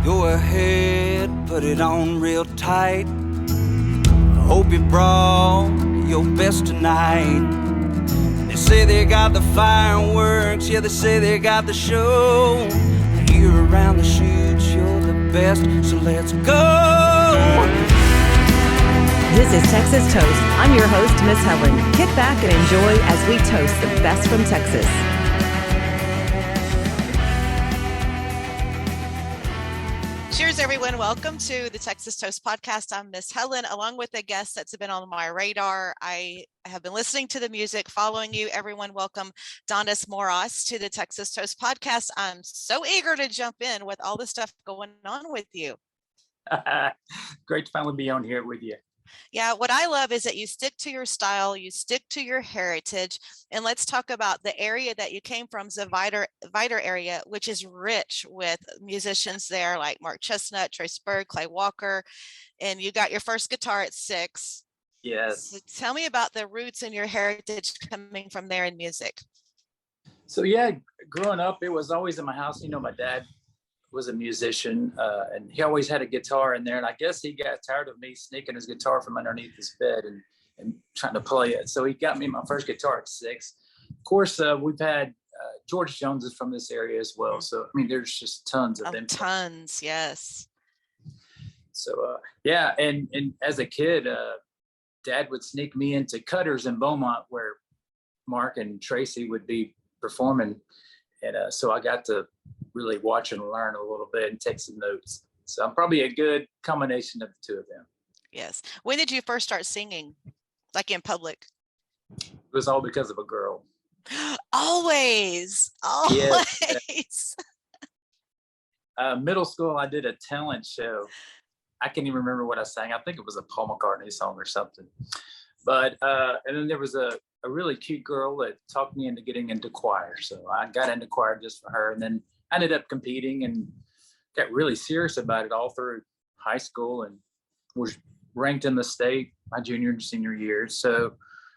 Go ahead, put it on real tight. Hope you brought your best tonight. They say they got the fireworks, yeah, they say they got the show. You're around the shoots, you're the best, so let's go. This is Texas Toast. I'm your host, Miss Helen. Kick back and enjoy as we toast the best from Texas. Cheers, everyone. Welcome to the Texas Toast podcast. I'm Miss Helen, along with a guest that's been on my radar. I have been listening to the music, following you. Everyone, welcome Donice Morace to the Texas Toast podcast. I'm so eager to jump in with all the stuff going on with you. Great to finally be on here with you. Yeah, what I love is that you stick to your style, you stick to your heritage, and let's talk about the area that you came from, the Vidor area, which is rich with musicians there like Mark Chestnut, Trace Berg, Clay Walker, and you got your first guitar at 6. Yes. So tell me about the roots and your heritage coming from there in music. So yeah, growing up, it was always in my house. You know, my dad was a musician, and he always had a guitar in there, and I guess he got tired of me sneaking his guitar from underneath his bed and trying to play it, so he got me my first guitar at 6. Of course, we've had George Jones is from this area as well, so I mean there's just tons of them. Tons, yes. So yeah, and as a kid, Dad would sneak me into Cutters in Beaumont where Mark and Tracy would be performing, and so I got to really watch and learn a little bit and take some notes. So I'm probably a good combination of the two of them. Yes. When did you first start singing, like in public? It was all because of a girl. Always. Yes. Middle school, I did a talent show. I can't even remember what I sang. I think it was a Paul McCartney song or something. But and then there was a really cute girl that talked me into getting into choir. So I got into choir just for her, and then I ended up competing and got really serious about it all through high school and was ranked in the state my junior and senior years. So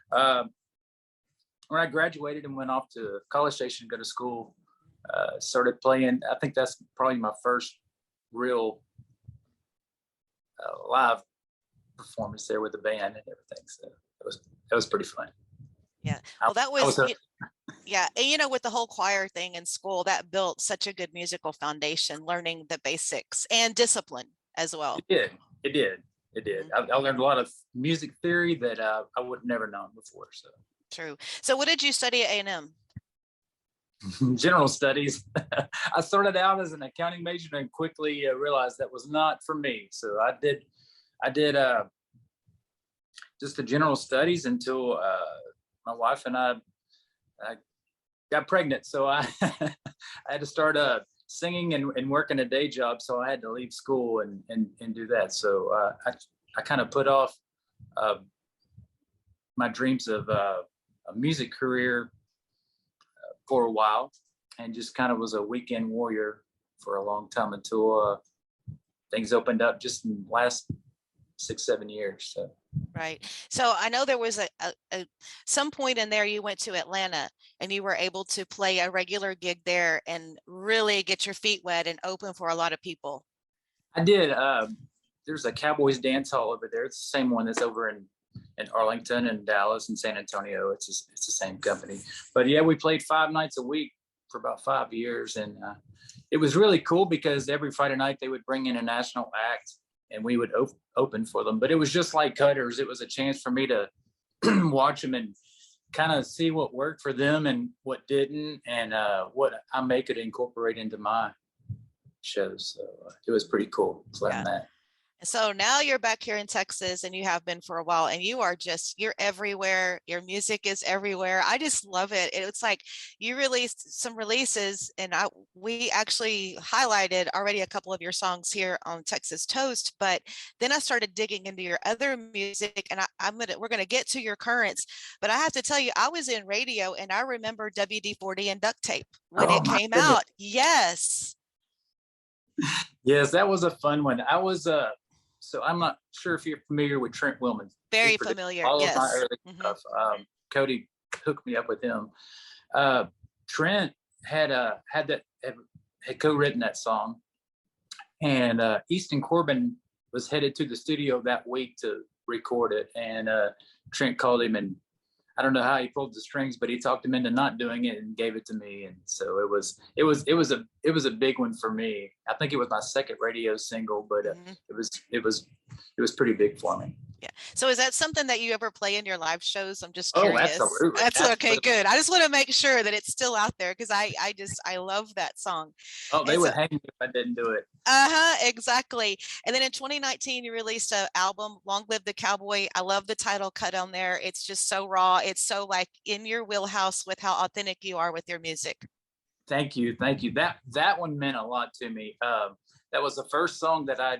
when I graduated and went off to College Station to go to school, started playing. I think that's probably my first real live performance there with the band and everything. So that was pretty fun. Yeah. Well, that was yeah. And you know, with the whole choir thing in school, that built such a good musical foundation, learning the basics and discipline as well. It did. I learned a lot of music theory that I would have never known before. So true. So what did you study at A&M? General studies. I started out as an accounting major and quickly realized that was not for me. So I did just the general studies until my wife and I got pregnant. So I had to start singing and working a day job. So I had to leave school and do that. So I kind of put off my dreams of a music career for a while, and just kind of was a weekend warrior for a long time until things opened up just in the last 6-7 years. So. Right. So I know there was a some point in there you went to Atlanta and you were able to play a regular gig there and really get your feet wet and open for a lot of people. I did. There's a Cowboys dance hall over there. It's the same one that's over in Arlington and Dallas and San Antonio. It's the same company. But yeah, we played 5 nights a week for about 5 years, and it was really cool because every Friday night they would bring in a national act and we would open for them. But it was just like Cutters. It was a chance for me to watch them and kind of see what worked for them and what didn't, and what I could incorporate into my shows. So it was pretty cool playing that. So now you're back here in Texas, and you have been for a while, and you're everywhere. Your music is everywhere. I just love it. It's like you released some releases, and we actually highlighted already a couple of your songs here on Texas Toast, but then I started digging into your other music, and we're gonna get to your currents, but I have to tell you, I was in radio, and I remember WD-40 and Duct Tape when it came out. Yes. Yes, that was a fun one. I was so I'm not sure if you're familiar with Trent Willman. Very familiar. All yes. of my early stuff. Cody hooked me up with him. Trent had co-written that song, And Easton Corbin was headed to the studio that week to record it. And Trent called him, and I don't know how he pulled the strings, but he talked him into not doing it and gave it to me. And so it was a big one for me. I think it was my second radio single, but it was pretty big for me. Yeah. So is that something that you ever play in your live shows? I'm just Oh, curious. absolutely. That's okay. Good. I just want to make sure that it's still out there because I love that song. Oh, they would hang me if I didn't do it. Exactly. And then in 2019, you released an album, Long Live the Cowboy. I love the title cut on there. It's just so raw. It's so like in your wheelhouse with how authentic you are with your music. Thank you. That one meant a lot to me. That was the first song that I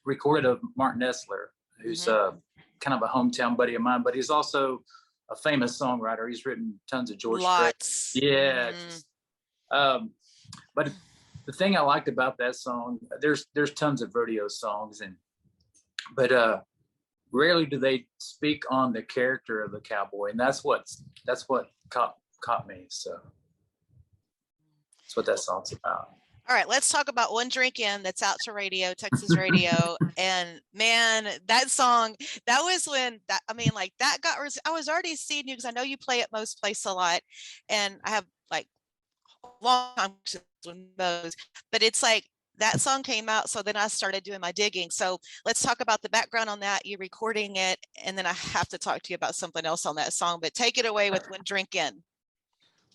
recorded of Mark Nessler, who's kind of a hometown buddy of mine, but he's also a famous songwriter. He's written tons of George Lots. Strait. Yeah. But the thing I liked about that song, there's tons of rodeo songs, but rarely do they speak on the character of the cowboy, and that's what caught me. So that's what that song's about. All right, let's talk about One Drink In that's out to radio, Texas radio. And man, that song, that was when I was already seeing you because I know you play at Most Place a lot. And I have like long time with those, but it's like that song came out. So then I started doing my digging. So let's talk about the background on that, you recording it. And then I have to talk to you about something else on that song, but take it away with One Drink In.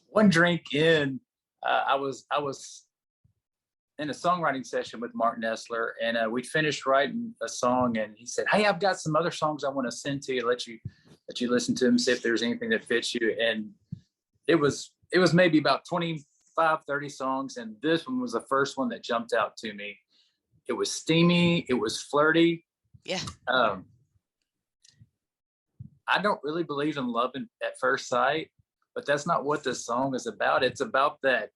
One Drink In, I was in a songwriting session with Mark Nessler, and we'd finished writing a song, and he said, "Hey, I've got some other songs I want to send to you, let you listen to them, see if there's anything that fits you." And it was maybe about 25, 30 songs, and this one was the first one that jumped out to me. It was steamy, it was flirty. Yeah. I don't really believe in love at first sight, but that's not what this song is about. It's about that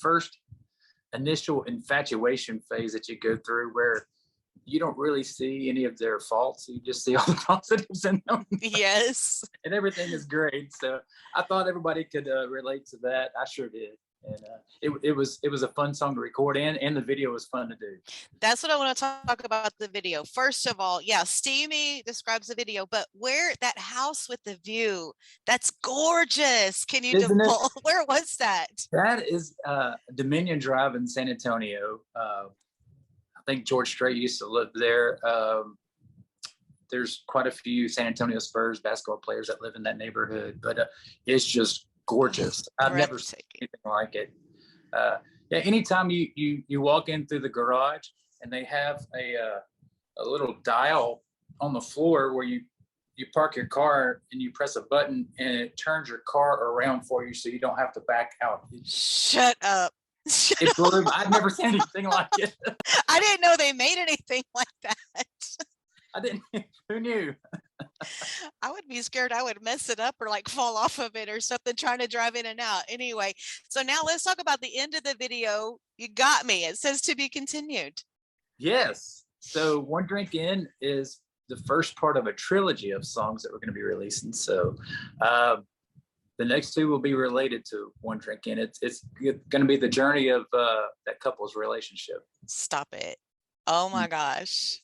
first initial infatuation phase that you go through where you don't really see any of their faults. You just see all the positives in them. Yes. And everything is great. So I thought everybody could relate to that. I sure did. And it was a fun song to record, and the video was fun to do. That's what I want to talk about the video. First of all, yeah, steamy describes the video, but where that house with the view, that's gorgeous. Can you divulge? Where was that? That is Dominion Drive in San Antonio. I think George Strait used to live there. There's quite a few San Antonio Spurs basketball players that live in that neighborhood, but it's just gorgeous. I've never seen anything like it. Yeah, anytime you walk in through the garage and they have a little dial on the floor where you park your car and you press a button and it turns your car around for you so you don't have to back out. Shut up. It blew my, I've never seen anything like it. I didn't know they made anything like that. I didn't. Who knew? I would be scared I would mess it up or like fall off of it or something trying to drive in and out. Anyway, so now let's talk about the end of the video. You got me. It says to be continued. Yes. So One Drink In is the first part of a trilogy of songs that we're going to be releasing. So the next two will be related to One Drink In. It's going to be the journey of that couple's relationship. Stop it. Oh my gosh.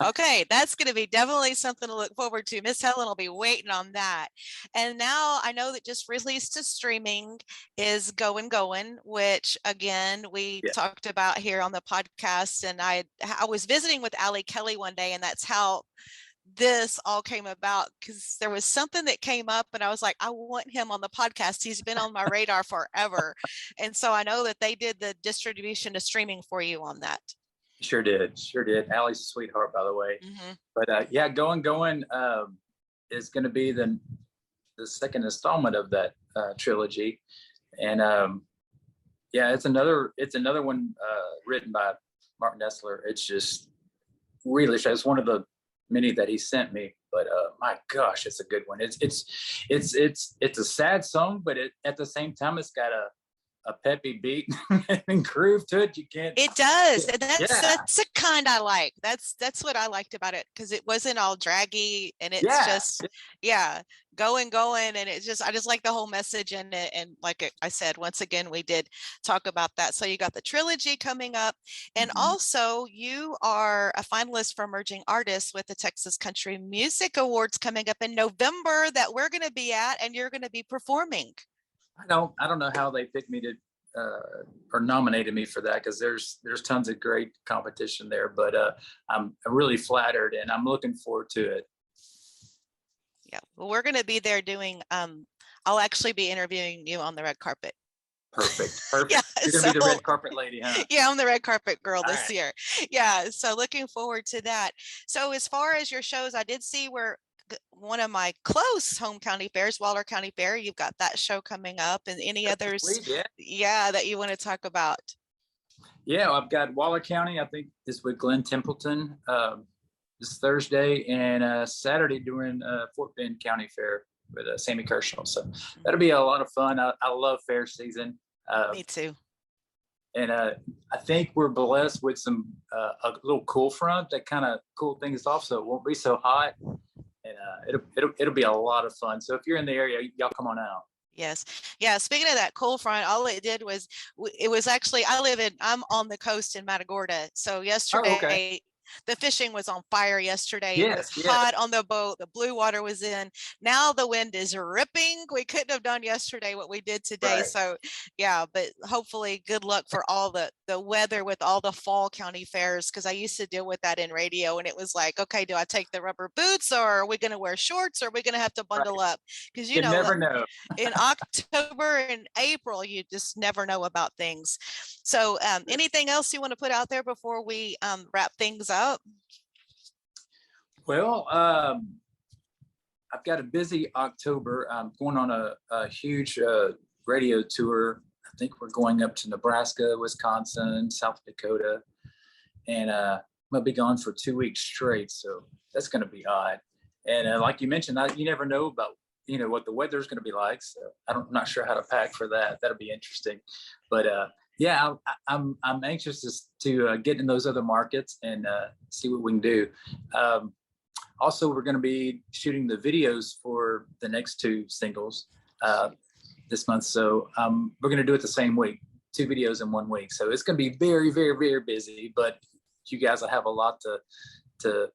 Okay, that's going to be definitely something to look forward to. Miss Helen will be waiting on that. And now I know that just released to streaming is Going, which again, we talked about here on the podcast. And I was visiting with Allie Kelly one day, and that's how this all came about, because there was something that came up and I was like, I want him on the podcast. He's been on my radar forever. And so I know that they did the distribution to streaming for you on that. Sure did. Allie's a sweetheart, by the way. But yeah, Going is going to be the second installment of that trilogy. And yeah, it's another one written by Mark Nessler. It's just really, it's one of the many that he sent me, but my gosh, it's a good one. It's a sad song, but at the same time, it's got peppy beat and groove to it. You can't. It does. And Yeah. that's the kind I like. That's what I liked about it, because it wasn't all draggy, and it's Yeah. just going, and it's just, I just like the whole message in it. And like I said, once again, we did talk about that. So you got the trilogy coming up, and also you are a finalist for Emerging Artists with the Texas Country Music Awards coming up in November that we're going to be at, and you're going to be performing. I don't know how they picked me to or nominated me for that, because there's tons of great competition there, but I'm really flattered and I'm looking forward to it. Yeah, well, we're going to be there doing, I'll actually be interviewing you on the red carpet. Perfect. Yeah, You're going to be the red carpet lady, huh? Yeah, I'm the red carpet girl All this right. year. Yeah, so looking forward to that. So as far as your shows, I did see where one of my close home county fairs, Waller County Fair, you've got that show coming up, and any others Sweet, that you want to talk about? Yeah, I've got Waller County, I think this with Glenn Templeton this Thursday, and Saturday doing Fort Bend County Fair with Sammy Kershaw. So that'll be a lot of fun. I love fair season. Me too. And I think we're blessed with some a little cool front that kind of cool things off, so it won't be so hot, and it'll be a lot of fun. So if you're in the area, y'all come on out. Yes. Yeah. Speaking of that cold front, all it did was, it was actually, I'm on the coast in Matagorda. So yesterday, okay. The fishing was on fire yesterday. Yes, it was hot on the boat. The blue water was in. Now the wind is ripping. We couldn't have done yesterday what we did today. Right. So yeah, but hopefully good luck for all the weather with all the fall county fairs, because I used to deal with that in radio, and it was like, okay, do I take the rubber boots, or are we going to wear shorts, or are we going to have to bundle up? Because you know, never know. in October and April, you just never know about things. So anything else you want to put out there before we wrap things up? Well, I've got a busy October. I'm going on a huge radio tour. I think we're going up to Nebraska, Wisconsin, South Dakota, and I'm gonna be gone for 2 weeks straight. So that's gonna be odd. And like you mentioned, you never know about what the weather's gonna be like. So I'm not sure how to pack for that. That'll be interesting. But yeah, I'm anxious to get in those other markets and see what we can do. Also, we're going to be shooting the videos for the next 2 singles this month. So we're going to do it the same week, 2 videos in 1 week. So it's going to be very, very, very busy, but you guys will have a lot to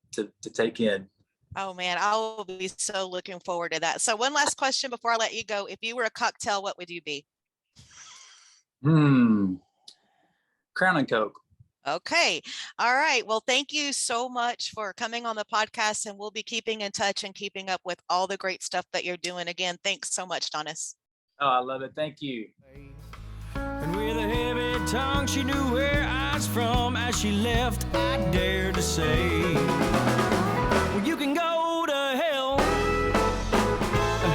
take in. Oh man, I will be so looking forward to that. So one last question before I let you go. If you were a cocktail, what would you be? Crown and Coke. Okay. All right. Well, thank you so much for coming on the podcast, and we'll be keeping in touch and keeping up with all the great stuff that you're doing. Again, thanks so much, Donice. Oh, I love it. Thank you. And with a heavy tongue, she knew where I was from. As she left, I dared to say, well, you can go to hell.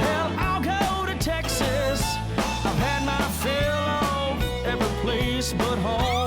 Hell, I'll go to Texas. I've had my fill of every place but home.